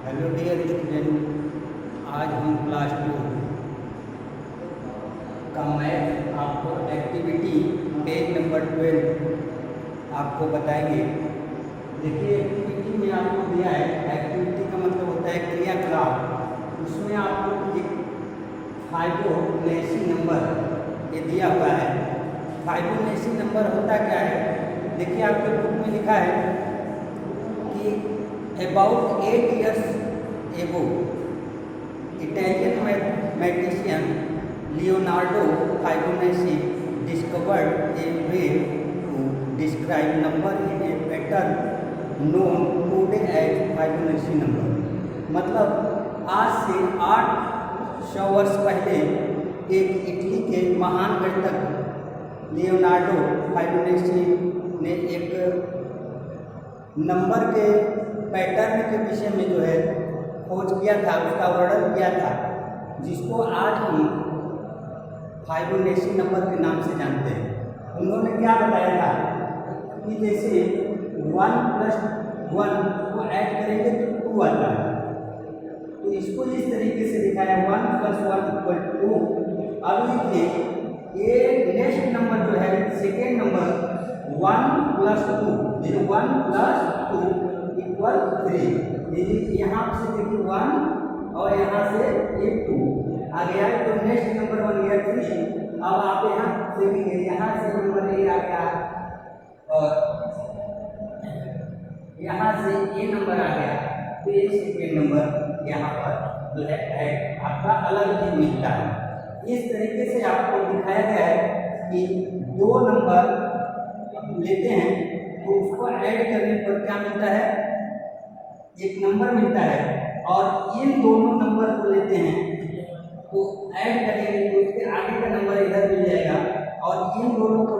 Hello dear student, आज हम class 2 का मैथ आपको एक्टिविटी पेज नंबर 12 आपको बताएंगे। देखिए, एक्टिविटी में आपको दिया है, एक्टिविटी का मतलब होता है क्रियाकलाप। उसमें आपको एक फाइबोनेसी नंबर ये दिया हुआ है। फाइबोनेसी नंबर होता क्या है? देखिए, आपके बुक में लिखा है कि about 8 years ago, Italian mathematician Leonardo Fibonacci discovered a way to describe number in a pattern known today as Fibonacci number। मतलब आज से 800 वर्ष पहले एक इटली के महान गणितज्ञ लियोनार्डो फाइबोनेसी ने एक नंबर के पैटर्न के विषय में जो है खोज किया था, उसका वर्णन किया था, जिसको आज हम फाइबोनेसी नंबर के नाम से जानते हैं। उन्होंने क्या बताया था कि जैसे 1 + 1 को ऐड करेंगे तो 2 आता है, तो इसको इस तरीके से दिखाया 1 + 1 = 2। अब देखिए, ये नेक्स्ट नंबर जो है सेकेंड नंबर 1 + 2, 1 + 2 = 3। यहाँ से देखिए 1 और यहाँ से ये 2 आ गया, तो नेक्स्ट नंबर बन गया 3। अब आप यहाँ देखेंगे, यहाँ से नंबर ये आ गया और यहाँ से ये नंबर आ गया, तो ये सेकेंड नंबर यहाँ पर जो है आपका अलग ही मिलता है। इस तरीके से आपको दिखाया गया है कि दो नंबर लेते हैं तो उसको ऐड करने पर क्या मिलता है, एक नंबर मिलता है, और इन दोनों नंबर को लेते हैं तो ऐड करेंगे तो उसके आगे का नंबर इधर मिल जाएगा, और इन दोनों को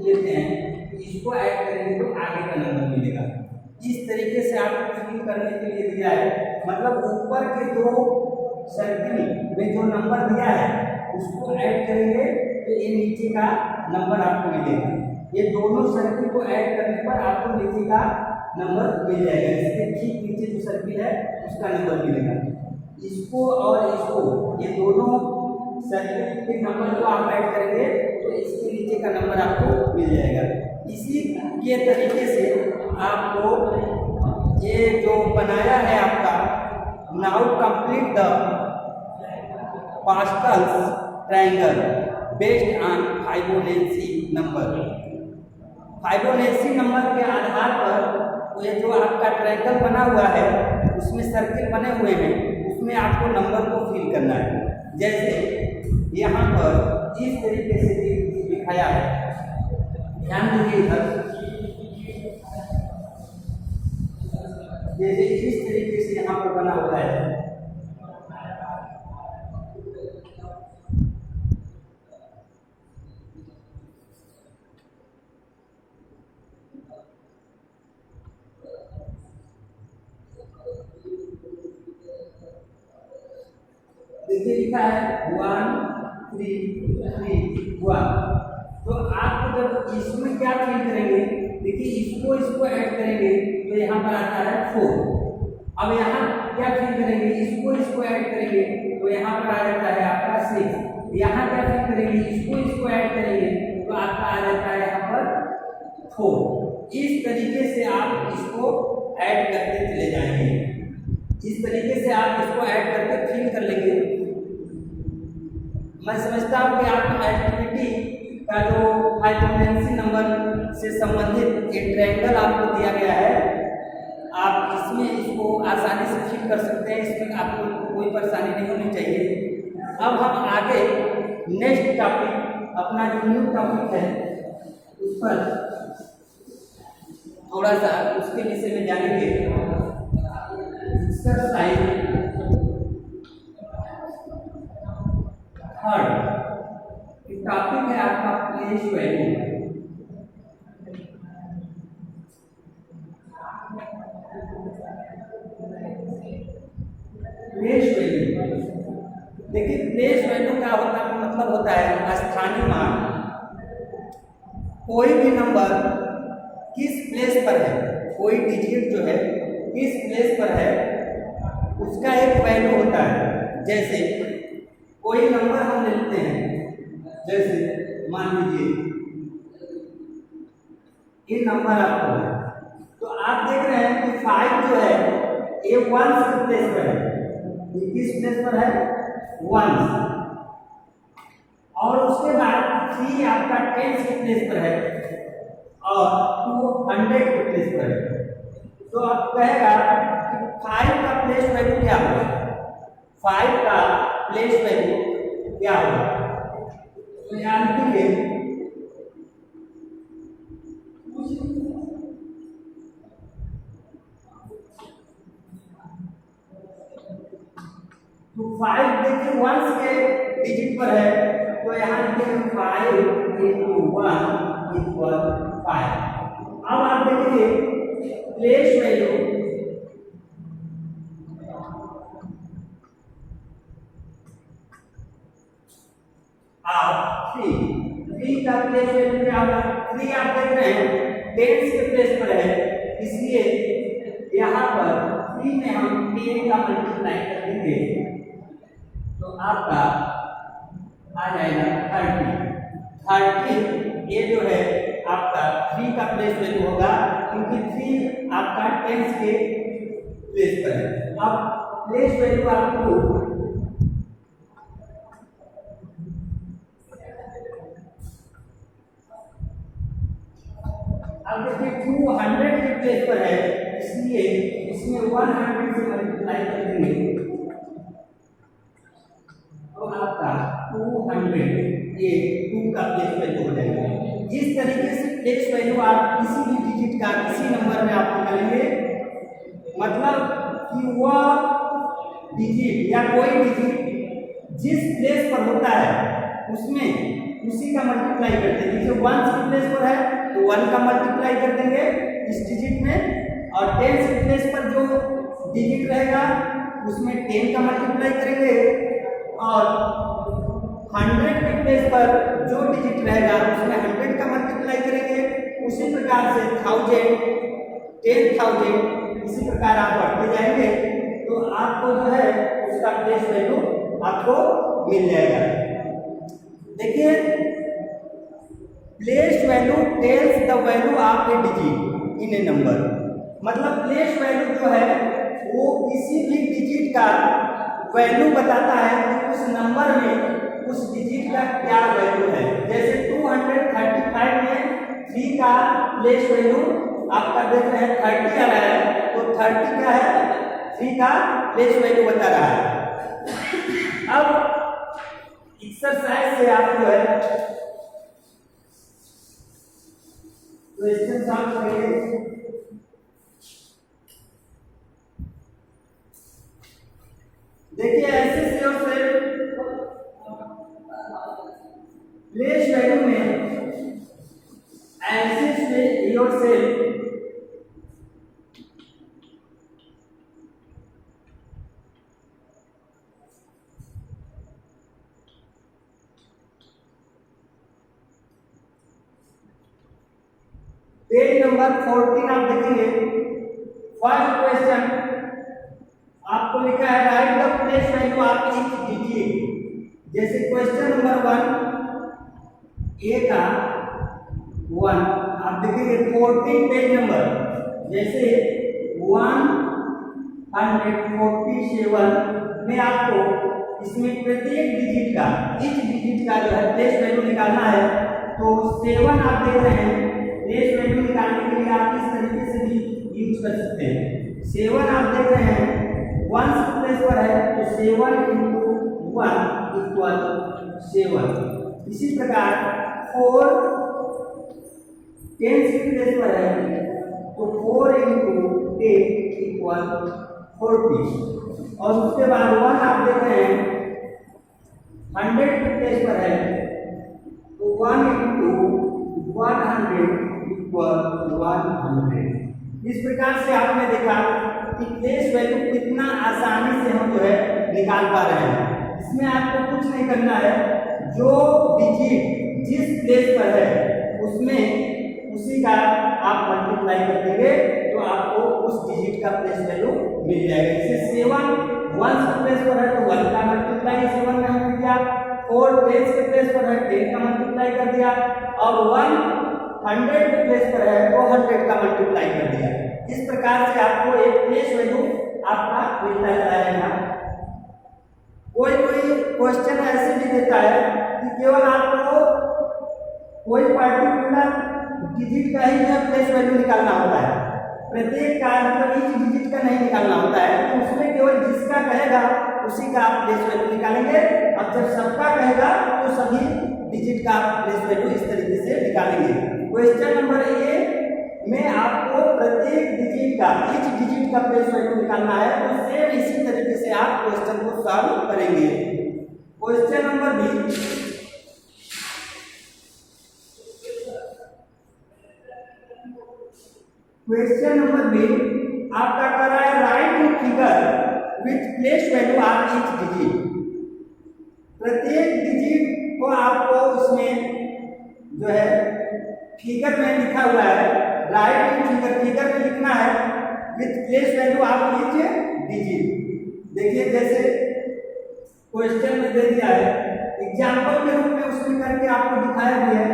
लेते हैं तो इसको ऐड करेंगे तो आगे का नंबर मिलेगा। इस तरीके से आपको फिल करने के लिए दिया है, मतलब ऊपर के दो सर्किल में जो नंबर दिया है उसको ऐड करेंगे तो ये नीचे का नंबर आपको मिलेगा। ये दोनों सर्किल को ऐड करने पर आपको नीचे का नंबर मिल जाएगा। इसके ठीक नीचे जो सर्किल है उसका नंबर मिलेगा। इसको और इसको, ये दोनों सर्किल के नंबर को आप ऐड करेंगे तो इसके नीचे का नंबर आपको मिल जाएगा। इसी के तरीके से आपको ये जो बनाया है आपका now complete the Pascal's triangle based on Fibonacci number. Fibonacci number के आधार पर ये जो आपका ट्रायंगल बना हुआ है उसमें सर्किल बने हुए हैं, उसमें आपको नंबर को फिल करना है। जैसे यहाँ पर इस तरीके से दिखाया है, ध्यान दीजिए इधर, जैसे इस तरीके से यहाँ पर बना हुआ है। देखिए लिखा है 1 3 3 1। तो आपको जब इसमें क्या फिल करेंगे, देखिए इसको ऐड करेंगे तो यहाँ पर आता है 4। अब यहाँ क्या फिल करेंगे, इसको ऐड करेंगे तो यहाँ पर आ जाता है आपका 6। यहाँ क्या फिल करेंगे, इसको ऐड करेंगे तो आपका आ जाता है यहाँ पर 4। इस तरीके से आप इसको ऐड करते चले जाएंगे। इस तरीके से आप इसको ऐड करके फिल कर लेंगे। मैं समझता हूँ कि आप एक्टिविटी का जो फाइबोनेसी नंबर से संबंधित एक ट्रायंगल आपको दिया गया है, आप इसमें इसको आसानी से फिल कर सकते हैं, इसमें आपको कोई परेशानी नहीं होनी चाहिए। अब हम आगे नेक्स्ट टॉपिक, अपना जो न्यू टॉपिक है उस पर थोड़ा सा उसके विषय में जानेंगे। एक्सरसाइज थर्ड टॉपिक है आपका प्लेस वैल्यू। प्लेस वैल्यू, देखिए प्लेस वैल्यू का मतलब होता है स्थानीय मान। कोई भी नंबर किस प्लेस पर है, कोई डिजिट जो है किस प्लेस पर है उसका एक वैल्यू होता है। जैसे कोई नंबर हम लेते हैं, जैसे मान लीजिए ये नंबर आपको है, तो आप देख रहे हैं कि 5 जो है ये 1 के प्लेस पर है, ये किस प्लेस पर है? 1। और उसके बाद 3 आपका 10 के प्लेस पर है और 2 100 के प्लेस पर है। तो आप कहेगा कि 5 का प्लेस वैल्यू क्या होगा? 5 का प्लेस वैल्यू क्या होगा? तो यहाँ लिखेंगे तो 5 देखिए 1 के डिजिट पर है, तो यहाँ लिखेंगे 5 into 1 equal 5। अब आप देखिए प्लेस वैल्यू आप 3 का प्लेस वैल्यू क्या होगा? 3 आप देख रहे हैं 10 के प्लेस पर है, इसलिए यहाँ पर 3 में हम 10 का मल्टीप्लाई कर देंगे तो आपका आ जाएगा 30। ये जो है आपका 3 का प्लेस वैल्यू होगा, क्योंकि 3 आपका 10 के प्लेस पर है। अब प्लेस वैल्यू आपको अब देखिए 200 के प्लेस पर है, इसलिए इसमें 100 से मल्टीप्लाई कर देंगे तो आपका 200 ये 2 का प्लेस वैल्यू हो जाएगा। इस तरीके से प्लेस वैल्यू आप किसी भी डिजिट का किसी नंबर में आप निकालेंगे, मतलब कि वह डिजिट या कोई डिजिट जिस प्लेस पर होता है उसमें उसी का मल्टीप्लाई करते हैं। जैसे 1 के प्लेस पर है तो 1 का मल्टीप्लाई कर देंगे इस डिजिट में, और 10 के प्लेस पर जो डिजिट रहेगा उसमें 10 का मल्टीप्लाई करेंगे, और 100 के प्लेस पर जो डिजिट रहेगा उसमें 100 का मल्टीप्लाई करेंगे। उसी प्रकार से 1000, 10,000 इसी प्रकार आप बढ़ते जाएंगे तो आपको जो है उसका प्लेस वैल्यू आपको मिल जाएगा। देखिए place value tells the value of A digit in A number, मतलब प्लेस वैल्यू जो है वो किसी भी डिजिट का वैल्यू बताता है कि उस नंबर में उस डिजिट का क्या वैल्यू है। जैसे 235 में 3 का प्लेस वैल्यू आपका देख रहे हैं 30 आ रहा है, तो 30 क्या है? 3 का प्लेस वैल्यू बता रहा है। अब एक्सरसाइज से आप जो है क्वेश्चन सॉल्व करेंगे। देखिए ऐसे से और प्लेस वैल्यू में ऐसे से योरसेल्फ पेज नंबर 14 आप देखेंगे। फर्स्ट क्वेश्चन आपको लिखा है right the place value of each digit. जैसे क्वेश्चन नंबर 1 ए का 1 आप देखेंगे 14 पेज नंबर, जैसे 147 में आपको इसमें प्रत्येक डिजिट का ईच डिजिट का जो है प्लेस वैल्यू निकालना है। तो 7 आप देख रहे हैं, प्लेस वैल्यू निकालने के लिए आप इस तरीके से भी यूज कर सकते हैं। 7 आप देख रहे हैं 1 प्लेस पर है, तो 7 into 1 equal 7। इसी प्रकार 4 10 प्लेस पर है, तो 4 into 10 equal 40। और उसके बाद 1 आप देख रहे हैं 100 प्लेस पर है, तो 1 into 100 equal 100। इस प्रकार से आपने देखा कि प्लेस वैल्यू कितना आसानी से हम जो है निकाल पा रहे हैं। इसमें आपको कुछ नहीं करना है, जो डिजिट जिस प्लेस पर है उसमें उसी का आप मल्टीप्लाई कर देंगे तो आपको उस डिजिट का प्लेस वैल्यू मिल जाएगा। जैसे 7 वंस के प्लेस पर है तो 1 का मल्टीप्लाई इसे 1 में हमने किया, 4 टेंस के प्लेस पर है 10 का मल्टीप्लाई कर दिया, और 1 100 के प्लेस पर है तो 100 का मल्टीप्लाई कर दिया। इस प्रकार से आपको एक प्लेस वैल्यू आपका मिलता जाएगा। कोई क्वेश्चन ऐसे भी देता है कि केवल आपको कोई पर्टिकुलर डिजिट का ही जो प्लेस वैल्यू निकालना होता है, प्रत्येक का मतलब ईच डिजिट का नहीं निकालना होता है, तो उसमें केवल जिसका कहेगा उसी का आप प्लेस वैल्यू निकालेंगे, और जब सबका कहेगा तो सभी डिजिट का प्लेस वैल्यू इस तरीके से निकालेंगे। क्वेश्चन नंबर ए में आपको प्रत्येक डिजिट का ईच डिजिट का प्लेस वैल्यू निकालना है, तो सेम इसी तरीके से आप क्वेश्चन को सॉल्व करेंगे। Question number B, question number B आपका कर रहा है write figure with place value of each digit. प्रत्येक डिजिट को आपको उसमें जो है फिगर में लिखा हुआ है, राइट फिगर में लिखना है with place value of each digit. देखिए जैसे क्वेश्चन में दे दिया है, एग्जाम्पल के रूप में उसमें करके आपको दिखाया भी है।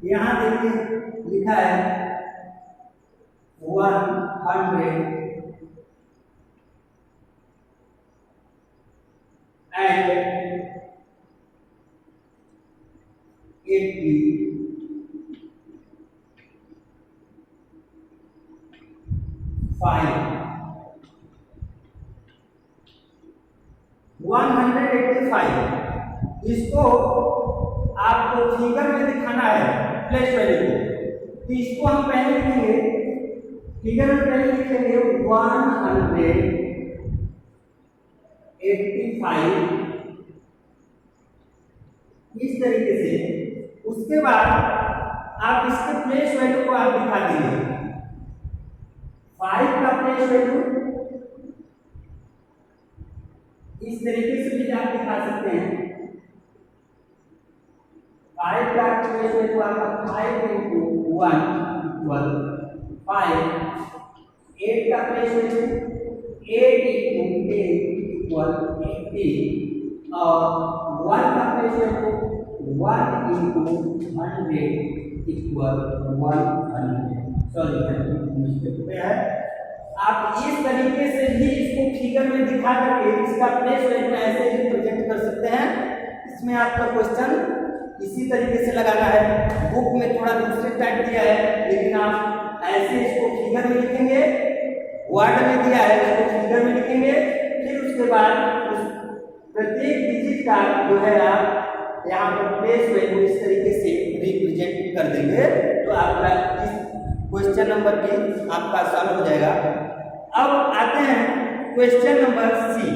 यहाँ देखिए लिखा है 100 and 85। इसको आपको फिगर में दिखाना है प्लेस वैल्यू को, तो इसको हम पहले लिखेंगे, फिगर में पहले लिखेंगे 185 इस तरीके से। उसके बाद आप इसके प्लेस वैल्यू को आप दिखा देंगे, 5 का प्लेस वैल्यू इस तरीके से भी आप दिखा सकते हैं। 5 का प्लेस वैल्यू आपका 5 into 1 equal 5। 8 का प्लेस वैल्यू 8 into 10 equal 80, और 1 का place value 1 into 100 equal 100। Sorry mistake पे है। आप इस तरीके से भी इसको फिगर में दिखा करके इसका प्लेस वैल्यू ऐसे रिप्रेजेंट कर सकते हैं। इसमें आपका क्वेश्चन इसी तरीके से लगाना है। बुक में थोड़ा दूसरे टाइप दिया है, लेकिन आप ऐसे इसको फिगर में लिखेंगे, वर्ड में दिया है इसको फिगर में लिखेंगे, फिर उसके बाद प्रत्येक डिजिट का जो है आप यहाँ पर प्लेस वैल्यू इस तरीके से रिप्रेजेंट कर देंगे, तो आपका इस क्वेश्चन नंबर भी आपका सॉल्व हो जाएगा। अब आते हैं क्वेश्चन नंबर सी।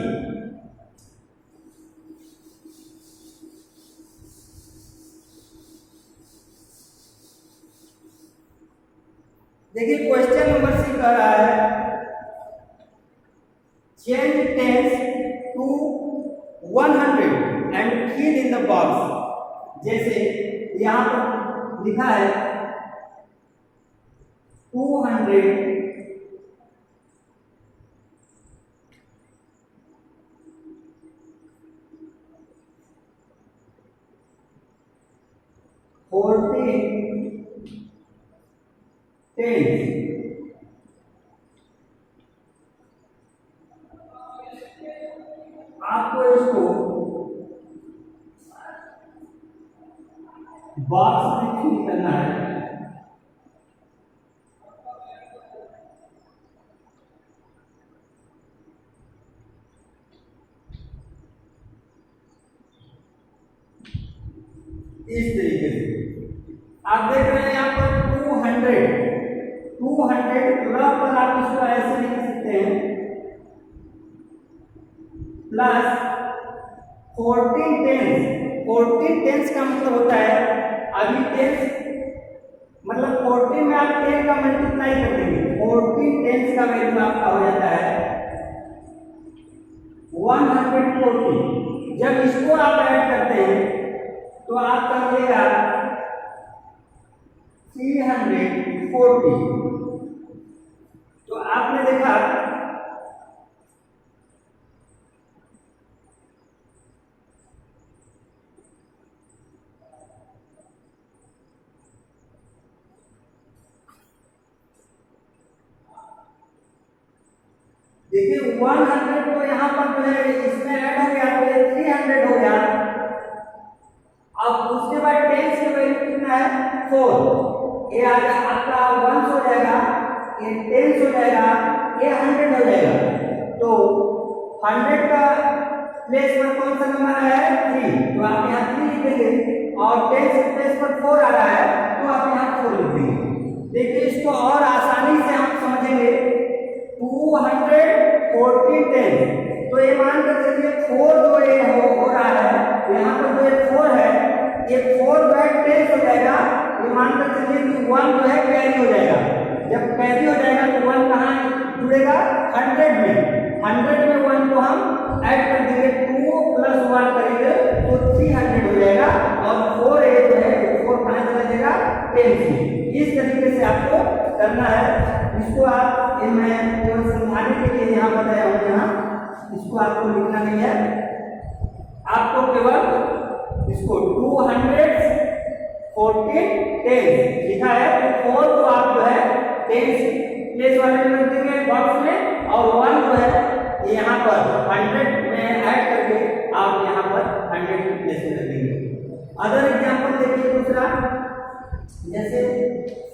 देखिए क्वेश्चन नंबर सी कह रहा है change tens to 100 and fill in the box. जैसे यहाँ पर लिखा है 200 14 10। आपको इसको बॉक्स में फिल करना है। इस तरीके से आप देख रहे हैं यहाँ पर 200 रफ पर आप इसको ऐसे लिख सकते हैं, प्लस 14 टेंस का मतलब होता है, अभी टेंस मतलब 14 में आप 10 का मल्टीप्लाई कर देंगे, 14 टेंस का वैल्यू आपका हो जाता है 140। जब इसको आप ऐड करते हैं तो आपका मिलेगा 340। तो आपने देखा 100 तो यहाँ पर जो है इसमें ऐड हो गया तो ये 300 हो गया। अब उसके बाद 10 की वैल्यू कितना है 4, ये आगे आपका 1 हो जाएगा, ये 10 हो जाएगा, ये 100 हो जाएगा। तो 100 का प्लेस पर कौन सा नंबर है 3, तो आप यहाँ 3 लिख देंगे और 10 के प्लेस पर 4 आ रहा है तो आप यहाँ 4 लिख देंगे। देखिए इसको और आसानी से हम समझेंगे 240 10, तो ये मान कर चलिए 4 जो ये हो रहा है यहाँ पर जो ये 4 है ये 4 जो है 10 हो जाएगा। ये मान कर चलिए कि 1 जो है कैरी हो जाएगा, जब कैरी हो जाएगा तो 1 कहाँ जुड़ेगा 100 में, 100 में 1 को हम ऐड कर देंगे, 2 + 1 करेंगे तो 300 हो जाएगा और 4 ए जो है 4 कहाँ चला जाएगा 10 से। इस तरीके से आपको करना है। इसको आप मैं केवल समझाने के लिए यहाँ बताया हूँ, यहाँ इसको आपको लिखना नहीं है, आपको केवल इसको 240 10 लिखा है तो 4 को आप जो है 10 प्लेस वाले में रख देंगे बॉक्स में और 1 जो है यहाँ पर 100 में ऐड करके आप यहाँ पर 100 की प्लेस में रख देंगे। अदर एग्जांपल देखिए दूसरा, जैसे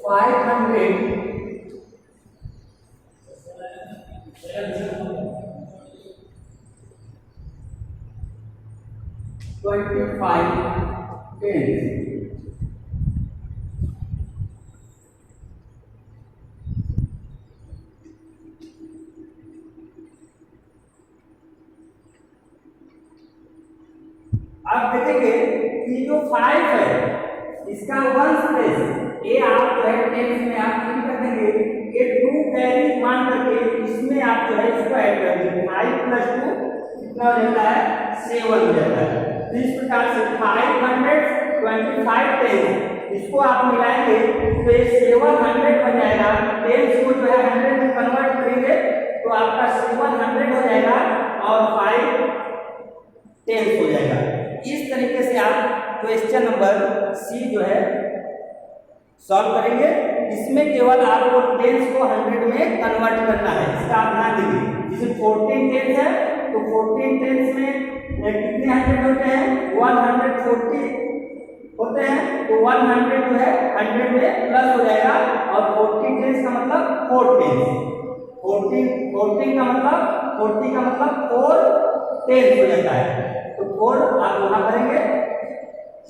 500 25 10, आप देखेंगे कि जो 5 है इसका 1 प्लेस ये आप जो है 10 में आप फिल कर देंगे, ये 2 कैरी मान करके इसमें आप जो है इसको ऐड कर देंगे, 5 + 2 कितना हो जाता है 7 हो जाता है। तो इस प्रकार से 525 10 इसको आप मिलाएंगे तो ये 700 बन जाएगा। 10 को जो है 100 में कन्वर्ट करेंगे तो आपका 700 हो जाएगा और 5 10 हो जाएगा। इस तरीके से आप क्वेश्चन नंबर सी जो है सॉल्व करेंगे। इसमें केवल आपको 10 को 100 में कन्वर्ट करना है, इसका आप ध्यान दीजिए। जैसे 14 10 है तो 14 10 में कितने 100 होते हैं 140 होते हैं, तो 100 जो है 100 में प्लस हो जाएगा और 14 10 का मतलब 4 10, 14 का मतलब 4 10 हो जाता है, तो 4 आप वहां करेंगे।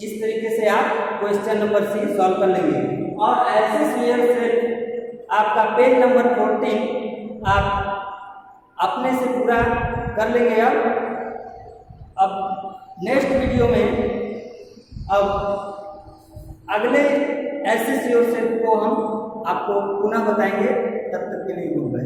इस तरीके से आप क्वेश्चन नंबर सी सॉल्व कर लेंगे और ऐसे स्क्वायर से आपका पेज नंबर 14 आप अपने से पूरा कर लेंगे। अब नेक्स्ट वीडियो में अब अगले ऐसे स्क्वायर को हम आपको पुनः बताएंगे। तब तक के लिए गुड बाय।